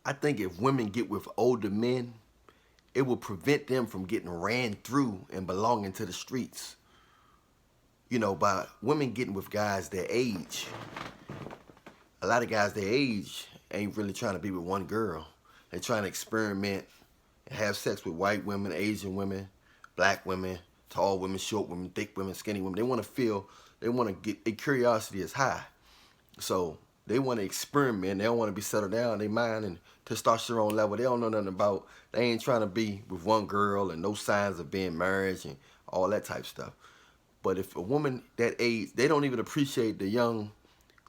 I think if women get with older men, it will prevent them from getting ran through and belonging to the streets. By women getting with guys their age. A lot of guys their age ain't really trying to be with one girl. They're trying to experiment and have sex with white women, Asian women, black women, tall women, short women, thick women, skinny women. They want to get, their curiosity is high. So they want to experiment. They don't want to be settled down in their mind and testosterone level. They don't know nothing about, they ain't trying to be with one girl and no signs of being married and all that type of stuff. But if a woman that age, they don't even appreciate the young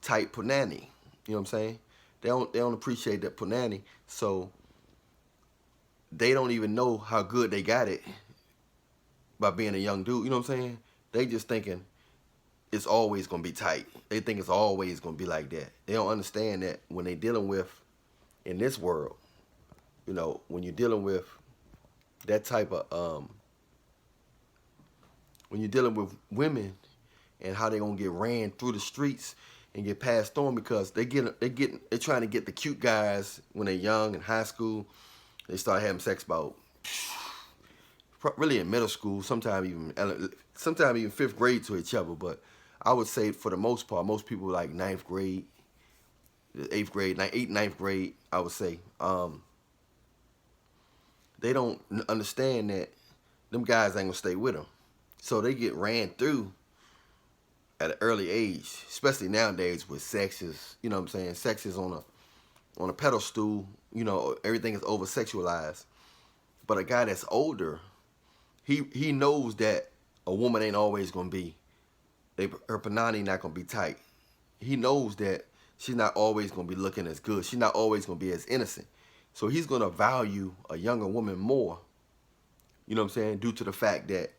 type punani. You know what I'm saying? They don't appreciate that punani. So they don't even know how good they got it by being a young dude. You know what I'm saying? They just thinking it's always gonna be tight. They think it's always gonna be like that. They don't understand that when they dealing with, in this world, when you're dealing with that type of when you're dealing with women and how they gonna get ran through the streets and get passed on because they're trying to get the cute guys when they're young in high school. They start having sex about really in middle school, sometimes even fifth grade to each other. But I would say for the most part, most people like ninth grade, eighth grade, ninth grade, I would say. They don't understand that them guys ain't gonna stay with them. So they get ran through at an early age, especially nowadays with sex is, sex is on a pedestal, everything is over sexualized. But a guy that's older, he knows that a woman ain't always gonna be, her panani not gonna be tight. He knows that she's not always gonna be looking as good. She's not always gonna be as innocent. So he's gonna value a younger woman more, due to the fact that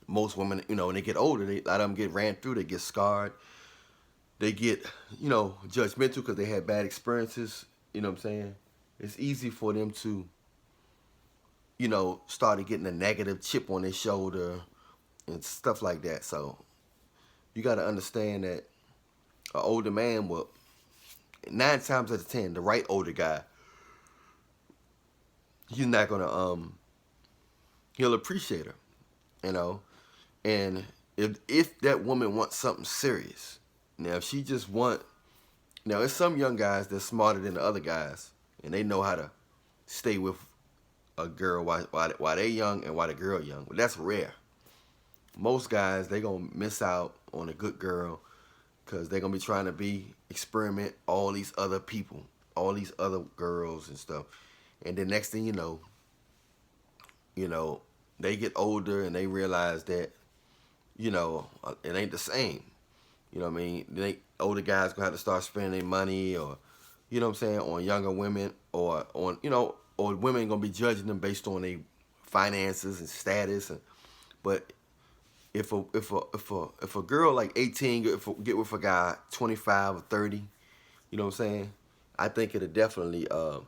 most women, when they get older, a lot of them get ran through, they get scarred, they get, judgmental because they had bad experiences, It's easy for them to, start getting a negative chip on their shoulder and stuff like that. So you got to understand that an older man will, 9 times out of 10, the right older guy, he's not going to, he'll appreciate her, And if that woman wants something serious, now if she just there's some young guys that's smarter than the other guys, and they know how to stay with a girl while they're young and while the girl young. But that's rare. Most guys, they gonna miss out on a good girl because they're gonna be trying to experiment all these other people, all these other girls and stuff. And then next thing you know, they get older and they realize that, it ain't the same. You know what I mean? Older guys gonna have to start spending their money or, on younger women or on, or women gonna be judging them based on their finances and status. But if a girl like 18 get with a guy 25 or 30, you know what I'm saying? I think it'll definitely I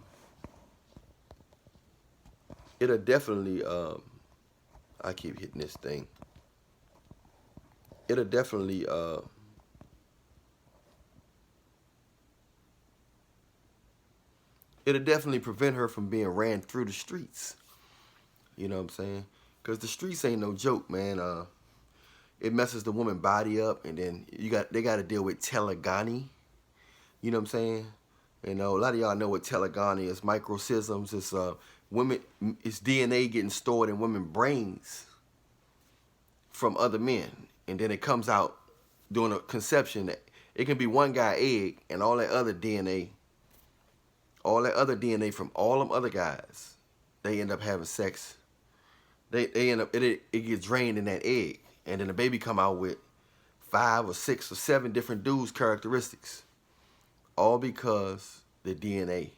keep hitting this thing. It'll definitely prevent her from being ran through the streets. You know what I'm saying? Because the streets ain't no joke, man. It messes the woman body up, and then they got to deal with telegony. You know what I'm saying? A lot of y'all know what telegony is. Microcisms. It's it's DNA getting stored in women's brains from other men, and then it comes out during a conception. It can be one guy egg, and all that other DNA from all them other guys, they end up having sex. They end up it gets drained in that egg, and then the baby come out with 5 or 6 or 7 different dudes' characteristics, all because the DNA,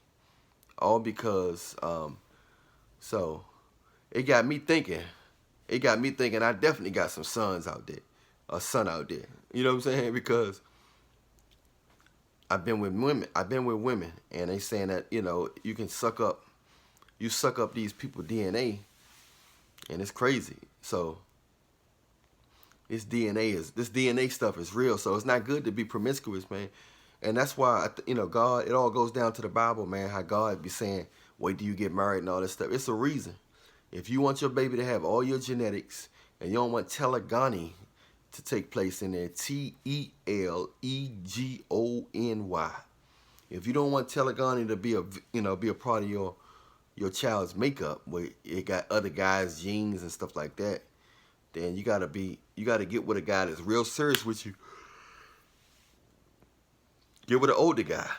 all because so it got me thinking. I definitely got some sons out there, a son out there. You know what I'm saying? Because I've been with women, and they saying that you can suck up these people's DNA, and it's crazy. So this DNA stuff is real. So it's not good to be promiscuous, man. And that's why, you know, God, it all goes down to the Bible, man, how God be saying, wait till you get married and all this stuff. It's a reason. If you want your baby to have all your genetics and you don't want telegony to take place in there, Telegony. If you don't want telegony to be be a part of your child's makeup, where it got other guys' genes and stuff like that, then you gotta get with a guy that's real serious with you. Get with an older guy.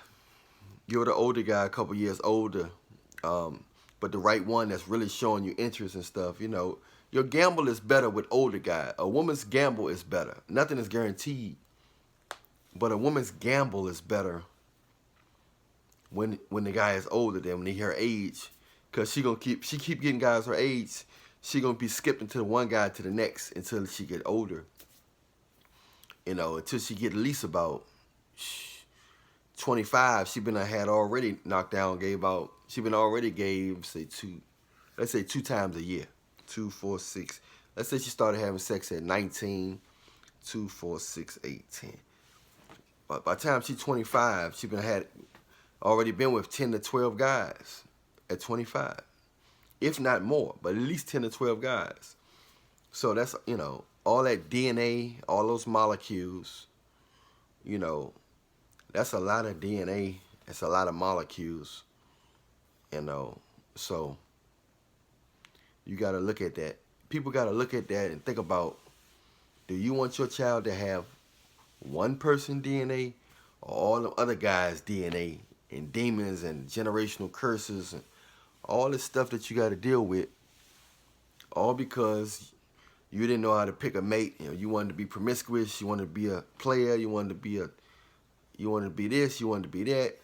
Get with an older guy, a couple years older, but the right one that's really showing you interest and stuff. You know, your gamble is better with older guy. A woman's gamble is better. Nothing is guaranteed, but a woman's gamble is better when the guy is older than when he her age, cause she keep getting guys her age. She gonna be skipping to the one guy to the next until she get older. You know, until she get at least about 25, she been had already knocked down, she been already gave, let's say 2 times a year. 2, 4, 6. Let's say she started having sex at 19, 2, 4, 6, 8, 10. But by the time she's 25, she already been with 10 to 12 guys at 25. If not more, but at least 10 to 12 guys. So that's, you know, all that DNA, all those molecules, you know, that's a lot of DNA. It's a lot of molecules, you know. So you got to look at that. People got to look at that and think about, do you want your child to have one person DNA or all the other guys' DNA and demons and generational curses and all this stuff that you got to deal with, all because you didn't know how to pick a mate. You know, you wanted to be promiscuous, you wanted to be a player, you wanted to be this, you wanted to be that.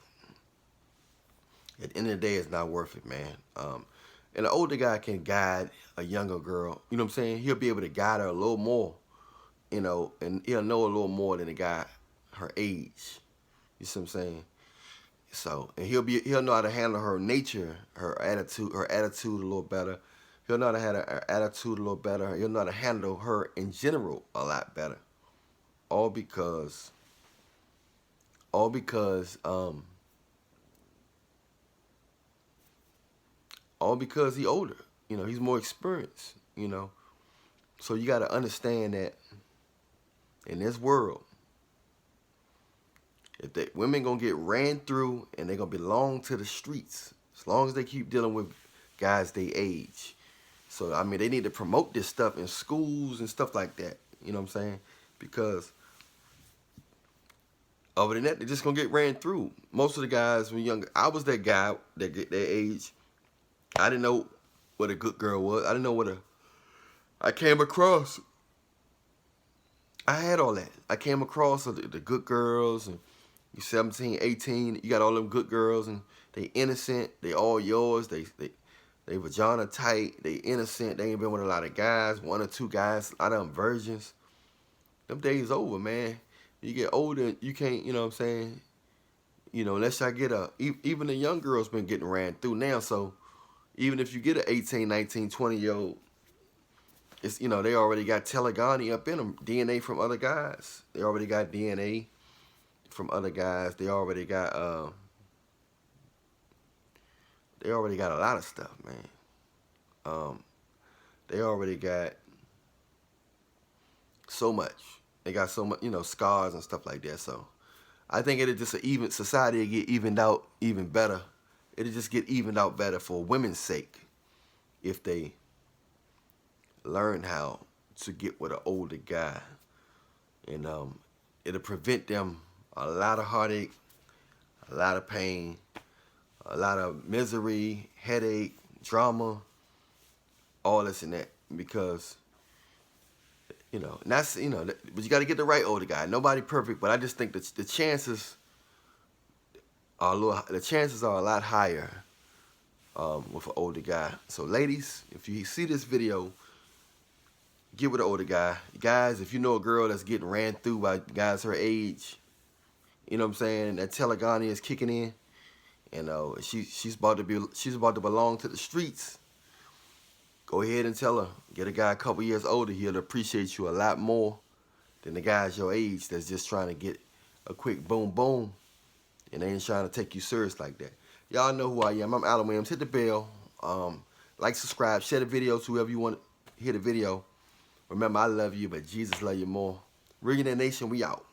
At the end of the day, it's not worth it, man. And an older guy can guide a younger girl. You know what I'm saying? He'll be able to guide her a little more, you know, and he'll know a little more than a guy her age. You see what I'm saying? So, and he'll know how to handle her nature, her attitude a little better. He'll know how to handle her attitude a little better. He'll know how to handle her in general a lot better. All because he's older. You know, he's more experienced, you know. So you got to understand that in this world, if women gonna get ran through and they're gonna belong to the streets as long as they keep dealing with guys they age. So I mean, they need to promote this stuff in schools and stuff like that. You know what I'm saying? Because other than that, they're just gonna get ran through. Most of the guys when younger, I was that guy that get their age. I didn't know what a good girl was. I didn't know I came across. I had all that. I came across the good girls, and you 17, 18, you got all them good girls, and they innocent, they all yours, they vagina tight, they innocent, they ain't been with a lot of guys, 1 or 2 guys, a lot of them virgins. Them days over, man. You get older, you can't, you know what I'm saying? You know, unless I get even the young girls been getting ran through now, so even if you get an 18, 19, 20-year-old, it's, you know, they already got telegony up in them, DNA from other guys. They already got DNA from other guys. They already got a lot of stuff, man. They already got so much. They got so much, you know, scars and stuff like that. So I think it'll just society will get evened out even better. It'll just get evened out better for women's sake if they learn how to get with an older guy. And it'll prevent them a lot of heartache, a lot of pain, a lot of misery, headache, drama, all this and that. Because, you know, and that's, you know, but you got to get the right older guy. Nobody perfect, but I just think that the chances are a lot higher with an older guy. So ladies, if you see this video, get with an older guy. Guys, if you know a girl that's getting ran through by guys her age, you know what I'm saying, that telegony is kicking in, and she's about to belong to the streets, go ahead and tell her, get a guy a couple years older. He'll appreciate you a lot more than the guys your age that's just trying to get a quick boom boom. And they ain't trying to take you serious like that. Y'all know who I am. I'm Allan Williams. Hit the bell. Like, subscribe, share the videos, whoever you want to hear the video. Remember, I love you, but Jesus love you more. Reallionaire Nation, we out.